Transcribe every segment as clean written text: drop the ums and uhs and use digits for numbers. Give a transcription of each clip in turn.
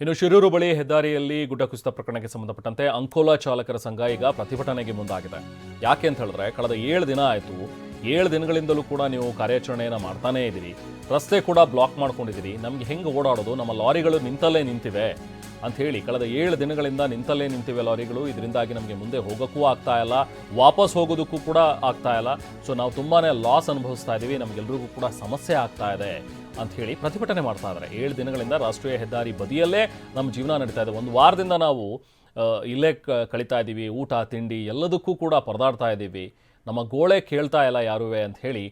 ಇನ್ನು ಶಿರೂರು ಬಳಿ ಹೆದ್ದಾರಿಯಲ್ಲಿ ಗುಡ್ಡ ಕುಸಿತ ಪ್ರಕರಣಕ್ಕೆ ಸಂಬಂಧಪಟ್ಟಂತೆ ಅಂಕೋಲಾ ಚಾಲಕರ ಸಂಘ ಈಗ ಪ್ರತಿಭಟನೆಗೆ ಮುಂದಾಗಿದೆ. ಯಾಕೆ ಅಂತ ಹೇಳಿದ್ರೆ ಕಳೆದ 7 ದಿನ ಆಯಿತು. 7 ದಿನಗಳಿಂದಲೂ ಕೂಡ ನೀವು ಕಾರ್ಯಾಚರಣೆಯನ್ನು ಮಾಡ್ತಾನೇ ಇದ್ದೀರಿ. ರಸ್ತೆ ಕೂಡ ಬ್ಲಾಕ್ ಮಾಡ್ಕೊಂಡಿದ್ದೀರಿ. ನಮಗೆ ಹೆಂಗೆ ಓಡಾಡೋದು? ನಮ್ಮ ಲಾರಿಗಳು ನಿಂತಲ್ಲೇ ನಿಂತಿವೆ ಅಂತ ಹೇಳಿ ಕಳೆದ 7 ದಿನಗಳಿಂದ ನಿಂತಲ್ಲೇ ನಿಂತಿವೆ ಲಾರಿಗಳು. ಇದರಿಂದಾಗಿ ನಮಗೆ ಮುಂದೆ ಹೋಗೋಕ್ಕೂ ಆಗ್ತಾ ಇಲ್ಲ, ವಾಪಸ್ ಹೋಗೋದಕ್ಕೂ ಕೂಡ ಆಗ್ತಾ ಇಲ್ಲ. ಸೊ ನಾವು ತುಂಬಾ ಲಾಸ್ ಅನುಭವಿಸ್ತಾ ಇದ್ದೀವಿ, ನಮಗೆಲ್ರಿಗೂ ಕೂಡ ಸಮಸ್ಯೆ ಆಗ್ತಾ ಇದೆ ಅಂತ ಹೇಳಿ ಪ್ರತಿಭಟನೆ ಮಾಡ್ತಾ ಇದ್ದಾರೆ. 7 ದಿನಗಳಿಂದ ರಾಷ್ಟ್ರೀಯ ಹೆದ್ದಾರಿ ಬದಿಯಲ್ಲೇ ನಮ್ಮ ಜೀವನ ನಡೀತಾ ಇದೆ. ಒಂದು ವಾರದಿಂದ ನಾವು ಇಲ್ಲೇ ಕಳೀತಾ ಇದ್ದೀವಿ. ಊಟ ತಿಂಡಿ ಎಲ್ಲದಕ್ಕೂ ಕೂಡ ಪರದಾಡ್ತಾ ಇದ್ದೀವಿ. ನಮ್ಮ ಗೋಳೆ ಕೇಳ್ತಾ ಇಲ್ಲ ಯಾರುವೆ ಅಂತ ಹೇಳಿ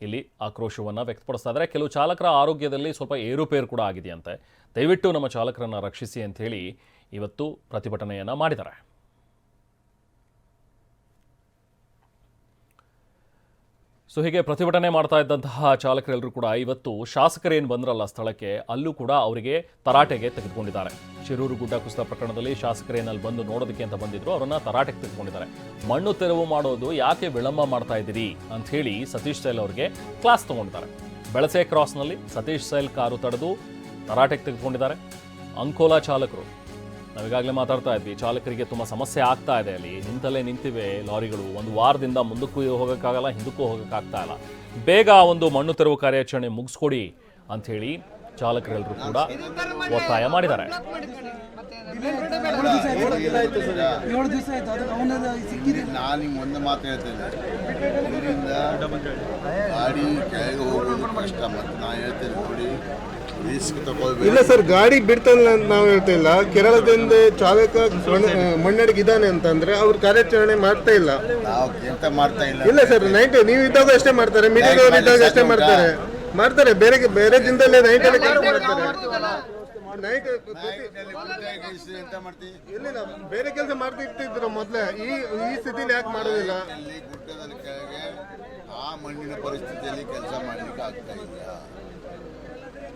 ಇಲ್ಲಿ ಆಕ್ರೋಶವನ್ನು ವ್ಯಕ್ತಪಡಿಸ್ತಾ ಇದ್ದಾರೆ. ಕೆಲವು ಚಾಲಕರ ಆರೋಗ್ಯದಲ್ಲಿ ಸ್ವಲ್ಪ ಏರುಪೇರು ಕೂಡ ಆಗಿದೆಯಂತೆ. ದಯವಿಟ್ಟು ನಮ್ಮ ಚಾಲಕರನ್ನು ರಕ್ಷಿಸಿ ಅಂತ ಹೇಳಿ ಇವತ್ತು ಪ್ರತಿಭಟನೆಯನ್ನು ಮಾಡಿದ್ದಾರೆ. ಸೊ ಹೀಗೆ ಪ್ರತಿಭಟನೆ ಮಾಡ್ತಾ ಇದ್ದಂತಹ ಚಾಲಕರೆಲ್ಲರೂ ಕೂಡ ಇವತ್ತು ಶಾಸಕರೇನು ಬಂದ್ರಲ್ಲ ಸ್ಥಳಕ್ಕೆ, ಅಲ್ಲೂ ಕೂಡ ಅವರಿಗೆ ತರಾಟೆಗೆ ತೆಗೆದುಕೊಂಡಿದ್ದಾರೆ. ಶಿರೂರು ಗುಡ್ಡ ಕುಸಿತ ಪ್ರಕರಣದಲ್ಲಿ ಶಾಸಕರೇನಲ್ಲಿ ಬಂದು ನೋಡೋದಕ್ಕೆ ಅಂತ ಬಂದಿದ್ರು, ಅವರನ್ನ ತರಾಟೆಗೆ ತೆಗೆದುಕೊಂಡಿದ್ದಾರೆ. ಮಣ್ಣು ತೆರವು ಮಾಡೋದು ಯಾಕೆ ವಿಳಂಬ ಮಾಡ್ತಾ ಇದ್ದೀರಿ ಅಂತ ಹೇಳಿ ಸತೀಶ್ ಸೈಲ್ ಅವರಿಗೆ ಕ್ಲಾಸ್ ತಗೊಂಡಿದ್ದಾರೆ. ಬೆಳಸೆ ಕ್ರಾಸ್ನಲ್ಲಿ ಸತೀಶ್ ಸೈಲ್ ಕಾರು ತಡೆದು ತರಾಟೆಗೆ ತೆಗೆದುಕೊಂಡಿದ್ದಾರೆ. ಅಂಕೋಲಾ ಚಾಲಕರು, ನಾವೀಗಾಗಲೇ ಮಾತಾಡ್ತಾ ಇದ್ವಿ, ಚಾಲಕರಿಗೆ ತುಂಬ ಸಮಸ್ಯೆ ಆಗ್ತಾ ಇದೆ. ಅಲ್ಲಿ ನಿಂತಲ್ಲೇ ನಿಂತಿವೆ ಲಾರಿಗಳು. ಒಂದು ವಾರದಿಂದ ಮುಂದಕ್ಕೂ ಹೋಗೋಕ್ಕಾಗಲ್ಲ, ಹಿಂದಕ್ಕೂ ಹೋಗೋಕ್ಕಾಗ್ತಾ ಇಲ್ಲ. ಬೇಗ ಒಂದು ಮಣ್ಣು ತೆರವು ಕಾರ್ಯಾಚರಣೆ ಮುಗಿಸ್ಕೊಡಿ ಅಂಥೇಳಿ ಚಾಲಕರೆಲ್ಲರೂ ಕೂಡ ಒತ್ತಾಯ ಮಾಡಿದ್ದಾರೆ. ನಾನು ಒಂದು ಮಾತು ಹೇಳ್ತೇನೆ, ಗಾಡಿ ಕೆಳಗೆ ಹೋಗೋದು ಕಷ್ಟ. ಮತ್ತು ನಾನು ಹೇಳ್ತೇನೆ ನೋಡಿ, ಇಲ್ಲ ಸರ್, ಗಾಡಿ ಬಿಡ್ತಾನೆ ಅಂತ ನಾವು ಹೇಳ್ತಾ ಇಲ್ಲ. ಕೇರಳದಿಂದ ಚಾಲಕ ಮಣ್ಣಡಿಗಿದ್ದಾನೆ ಅಂತಂದ್ರೆ ಅವ್ರು ಕಾರ್ಯಾಚರಣೆ ಮಾಡ್ತಾ ಇಲ್ಲ. ನಾವು ಎಂತ ಮಾಡ್ತಾ ಇಲ್ಲ. ಇಲ್ಲ ಸರ್, ನೈಟ್ ನೀವು ಇದ್ದಾಗ ಅಷ್ಟೇ ಮಾಡ್ತಾರೆ, ಮೀಡಿಯಾದವ್ರು ಇದ್ದಾಗ ಅಷ್ಟೇ ಮಾಡ್ತಾರೆ. ಬೇರೆ ದಿನದಲ್ಲೇ ನೈಟ್ ಅಲ್ಲಿ ಕೆಲಸ ಮಾಡ್ತಾರೆ. ನೈಟ್ ಎಂತ ಮಾಡ್ತೀವಿ, ಇಲ್ಲ ಬೇರೆ ಕೆಲಸ ಮಾಡ್ತಿರ್ತಿದ್ರು ಮೊದ್ಲೇ. ಈ ಸ್ಥಿತಿಲಿ ಯಾಕೆ ಮಾಡೋದಿಲ್ಲ? ಗುಡ್ಡದ ಕೆಳಗೆ ಆ ಮಣ್ಣಿನ ಪರಿಸ್ಥಿತಿಯಲ್ಲಿ ಕೆಲಸ ಮಾಡ್ಲಿಕ್ಕೆ ಆಗ್ತಾ ಇಲ್ಲ.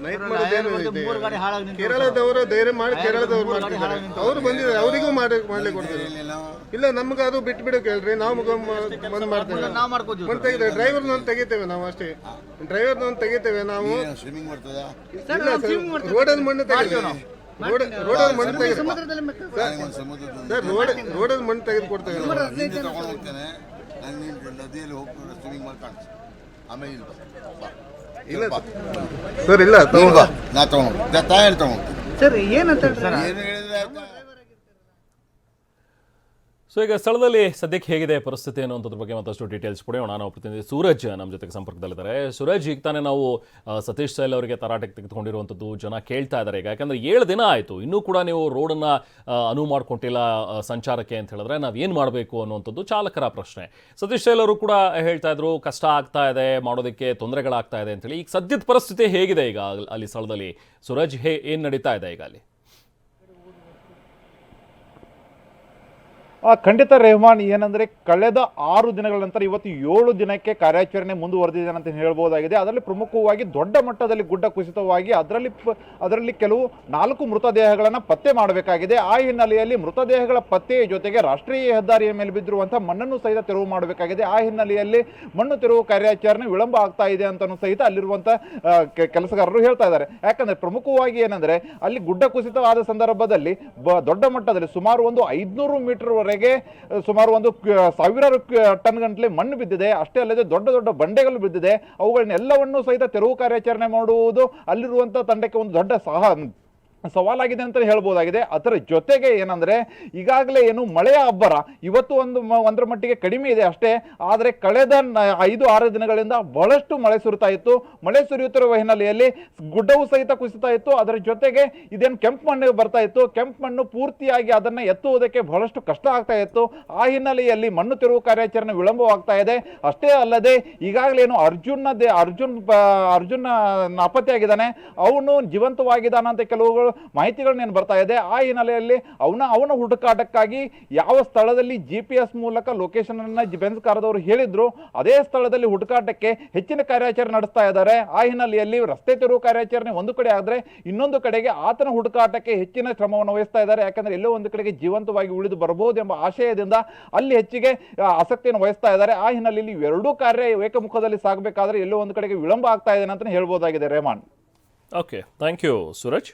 ನೈಟ್ ಮಾಡೋದೇನು ಇದೆ? ಕೇರಳದವರು ಧೈರ್ಯ ಮಾಡಿ ಕೇರಳದವ್ರು ಮಾಡ್ತಿದ್ದಾರೆ. ಅವ್ರು ಬಂದಿದ್ದಾರೆ, ಅವರಿಗೂ ಮಾಡ್ಲಿಕ್ಕೆ ಕೊಡ್ತೀವಿ. ಇಲ್ಲ ನಮ್ಗೆ ಅದು ಬಿಟ್ಬಿಡು ಕೇಳ್ರಿ, ನಾವು ಬಂದ್ ಮಾಡ್ತೇವೆ. ಮಣ್ಣು ತೆಗಿತೇವೆ, ಡ್ರೈವರ್ನ ತೆಗಿತೇವೆ ನಾವು ಅಷ್ಟೇ. ಡ್ರೈವರ್ನ ತೆಗಿತೇವೆ ನಾವು. ಸ್ವಿಮ್ಮಿಂಗ್ ಬರ್ತದ? ಇಲ್ಲ ಸರ್, ರೋಡಲ್ಲಿ ಮಣ್ಣು ತೆಗಿತೇವೆ. ರೋಡಲ್ಲಿ ಮಣ್ಣು ತೆಗೆದು ರೋಡಲ್ಲಿ ಮಣ್ಣು ತೆಗೆದು ಕೊಡ್ತೇವೆ. ತಗೊಂಡು ಹೋಗ್ತೇನೆ, ನಾನು ನದಿಯಲ್ಲಿ ಹೋಗ್ತಾರೆ ಸ್ವಿಮ್ಮಿಂಗ್ ಮಾಡ್ಕೊಂಡು. ಆಮೇಲೆ ಇಲ್ಲ ಸರ್, ಇಲ್ಲ ತಗೊಂಡು ನಾ ತಗೊಂಡು ತಾಯಲ್ಲಿ ತಗೊಂಡು ಸರ್ ಏನಂತ ಏನು ಹೇಳಿದ್ರೆ ಆಯ್ತಾ? ಸೊ ಈಗ ಸ್ಥಳದಲ್ಲಿ ಸದ್ಯಕ್ಕೆ ಹೇಗಿದೆ ಪರಿಸ್ಥಿತಿ ಅನ್ನೋದ್ರ ಬಗ್ಗೆ ಮತ್ತಷ್ಟು ಡೀಟೇಲ್ಸ್ ಪಡೆಯೋಣ. ನಾವು ಪ್ರತಿನಿಧಿ ಸೂರಜ್ ನಮ್ಮ ಜೊತೆಗೆ ಸಂಪರ್ಕದಲ್ಲಿದ್ದಾರೆ. ಸೂರಜ್, ಈಗ ತಾನೇ ನಾವು ಸತೀಶ್ ಸೈಲ್ ಅವರಿಗೆ ತರಾಟೆಗೆ ತೆಗೆದುಕೊಂಡಿರುವಂಥದ್ದು ಜನ ಕೇಳ್ತಾ ಇದ್ದಾರೆ. ಈಗ ಯಾಕಂದರೆ 7 ದಿನ ಆಯಿತು, ಇನ್ನೂ ಕೂಡ ನೀವು ರೋಡನ್ನು ಅನುವು ಮಾಡಿಕೊಟ್ಟಿಲ್ಲ ಸಂಚಾರಕ್ಕೆ ಅಂತ ಹೇಳಿದ್ರೆ ನಾವು ಏನು ಮಾಡಬೇಕು ಅನ್ನುವಂಥದ್ದು ಚಾಲಕರ ಪ್ರಶ್ನೆ. ಸತೀಶ್ ಸೈಲ್ ಅವರು ಕೂಡ ಹೇಳ್ತಾ ಇದ್ರು, ಕಷ್ಟ ಆಗ್ತಾ ಇದೆ, ಮಾಡೋದಕ್ಕೆ ತೊಂದರೆಗಳಾಗ್ತಾ ಇದೆ ಅಂತೇಳಿ. ಈಗ ಸದ್ಯದ ಪರಿಸ್ಥಿತಿ ಹೇಗಿದೆ ಈಗ ಅಲ್ಲಿ ಸ್ಥಳದಲ್ಲಿ? ಸೂರಜ್, ಏನು ನಡೀತಾ ಇದೆ ಈಗ ಅಲ್ಲಿ? ಖಂಡಿತ ರೆಹಮಾನ್, ಏನಂದರೆ ಕಳೆದ 6 ದಿನಗಳ ನಂತರ ಇವತ್ತು 7 ದಿನಕ್ಕೆ ಕಾರ್ಯಾಚರಣೆ ಮುಂದುವರೆದಿದೆ ಅಂತ ಹೇಳ್ಬೋದಾಗಿದೆ. ಅದರಲ್ಲಿ ಪ್ರಮುಖವಾಗಿ ದೊಡ್ಡ ಮಟ್ಟದಲ್ಲಿ ಗುಡ್ಡ ಕುಸಿತವಾಗಿ ಅದರಲ್ಲಿ ಕೆಲವು 4 ಮೃತದೇಹಗಳನ್ನು ಪತ್ತೆ ಮಾಡಬೇಕಾಗಿದೆ. ಆ ಹಿನ್ನೆಲೆಯಲ್ಲಿ ಮೃತದೇಹಗಳ ಪತ್ತೆಯ ಜೊತೆಗೆ ರಾಷ್ಟ್ರೀಯ ಹೆದ್ದಾರಿಯ ಮೇಲೆ ಬಿದ್ದಿರುವಂಥ ಮಣ್ಣನ್ನು ಸಹಿತ ತೆರವು ಮಾಡಬೇಕಾಗಿದೆ. ಆ ಹಿನ್ನೆಲೆಯಲ್ಲಿ ಮಣ್ಣು ತೆರವು ಕಾರ್ಯಾಚರಣೆ ವಿಳಂಬ ಆಗ್ತಾ ಇದೆ ಅಂತಲೂ ಸಹಿತ ಅಲ್ಲಿರುವಂಥ ಕೆಲಸಗಾರರು ಹೇಳ್ತಾ ಇದ್ದಾರೆ. ಯಾಕಂದರೆ ಪ್ರಮುಖವಾಗಿ ಏನಂದರೆ ಅಲ್ಲಿ ಗುಡ್ಡ ಕುಸಿತವಾದ ಸಂದರ್ಭದಲ್ಲಿ ದೊಡ್ಡ ಮಟ್ಟದಲ್ಲಿ ಸುಮಾರು ಒಂದು 500 ಮೀಟರ್ ಸುಮಾರು ಒಂದು 1000 ಟನ್ ಗಂಟಲೆ ಮಣ್ಣು ಬಿದ್ದಿದೆ. ಅಷ್ಟೇ ಅಲ್ಲದೆ ದೊಡ್ಡ ದೊಡ್ಡ ಬಂಡೆಗಳು ಬಿದ್ದಿದೆ. ಅವುಗಳನ್ನೆಲ್ಲವನ್ನೂ ಸಹಿತ ತೆರವು ಕಾರ್ಯಾಚರಣೆ ಮಾಡುವುದು ಅಲ್ಲಿರುವಂಥ ತಂಡಕ್ಕೆ ಒಂದು ದೊಡ್ಡ ಸವಾಲಾಗಿದೆ ಅಂತ ಹೇಳ್ಬೋದಾಗಿದೆ. ಅದರ ಜೊತೆಗೆ ಏನಂದರೆ ಈಗಾಗಲೇ ಏನು ಮಳೆಯ ಅಬ್ಬರ ಇವತ್ತು ಒಂದರ ಮಟ್ಟಿಗೆ ಕಡಿಮೆ ಇದೆ ಅಷ್ಟೇ. ಆದರೆ ಕಳೆದ 5-6 ದಿನಗಳಿಂದ ಬಹಳಷ್ಟು ಮಳೆ ಸುರಿತಾ ಇತ್ತು. ಮಳೆ ಸುರಿಯುತ್ತಿರುವ ಹಿನ್ನೆಲೆಯಲ್ಲಿ ಗುಡ್ಡವು ಸಹಿತ ಕುಸಿತಾ ಇತ್ತು. ಅದರ ಜೊತೆಗೆ ಇದೇನು ಕೆಂಪು ಮಣ್ಣು ಬರ್ತಾ ಇತ್ತು, ಕೆಂಪು ಮಣ್ಣು ಪೂರ್ತಿಯಾಗಿ ಅದನ್ನು ಎತ್ತುವುದಕ್ಕೆ ಬಹಳಷ್ಟು ಕಷ್ಟ ಆಗ್ತಾ ಇತ್ತು. ಆ ಹಿನ್ನೆಲೆಯಲ್ಲಿ ಮಣ್ಣು ತೆರವು ಕಾರ್ಯಾಚರಣೆ ವಿಳಂಬವಾಗ್ತಾ ಇದೆ. ಅಷ್ಟೇ ಅಲ್ಲದೆ ಈಗಾಗಲೇ ಏನು ಅರ್ಜುನ್ ನಾಪತ್ತೆಯಾಗಿದ್ದಾನೆ, ಅವನು ಜೀವಂತವಾಗಿದ್ದಾನಂತ ಕೆಲವುಗಳು ಮಾಹಿತಿಗಳನ್ನೇನು ಬರ್ತಾ ಇದೆ. ಆ ಹಿನ್ನೆಲೆಯಲ್ಲಿ ಅವನ ಹುಡುಕಾಟಕ್ಕಾಗಿ ಯಾವ ಸ್ಥಳದಲ್ಲಿ GPS ಮೂಲಕ ಲೊಕೇಶನ್ ಅನ್ನ ಬೆಂಜ್ ಕಾರದವರು ಹೇಳಿದ್ರು ಅದೇ ಸ್ಥಳದಲ್ಲಿ ಹುಡುಕಾಟಕ್ಕೆ ಹೆಚ್ಚಿನ ಕಾರ್ಯಾಚರಣೆ ನಡೆಸ್ತಾ ಇದ್ದಾರೆ. ಆ ಹಿನ್ನೆಲೆಯಲ್ಲಿ ರಸ್ತೆ ತೆರವು ಕಾರ್ಯಾಚರಣೆ ಒಂದು ಕಡೆ ಆದ್ರೆ ಇನ್ನೊಂದು ಕಡೆಗೆ ಆತನ ಹುಡುಕಾಟಕ್ಕೆ ಹೆಚ್ಚಿನ ಶ್ರಮವನ್ನು ವಹಿಸ್ತಾ ಇದ್ದಾರೆ. ಯಾಕಂದ್ರೆ ಎಲ್ಲೋ ಒಂದು ಕಡೆಗೆ ಜೀವಂತವಾಗಿ ಉಳಿದು ಬರಬಹುದು ಎಂಬ ಆಶಯದಿಂದ ಅಲ್ಲಿ ಹೆಚ್ಚಿಗೆ ಆಸಕ್ತಿಯನ್ನು ವಹಿಸ್ತಾ ಇದ್ದಾರೆ. ಆ ಹಿನ್ನೆಲೆಯಲ್ಲಿ ಎರಡೂ ಕಾರ್ಯ ಏಕಮುಖದಲ್ಲಿ ಸಾಗಬೇಕಾದ್ರೆ ಎಲ್ಲೋ ಒಂದು ಕಡೆಗೆ ವಿಳಂಬ ಆಗ್ತಾ ಇದೆ ಅಂತ ಹೇಳ್ಬೋದಾಗಿದೆ Rehman. Okay, thank you Suraj.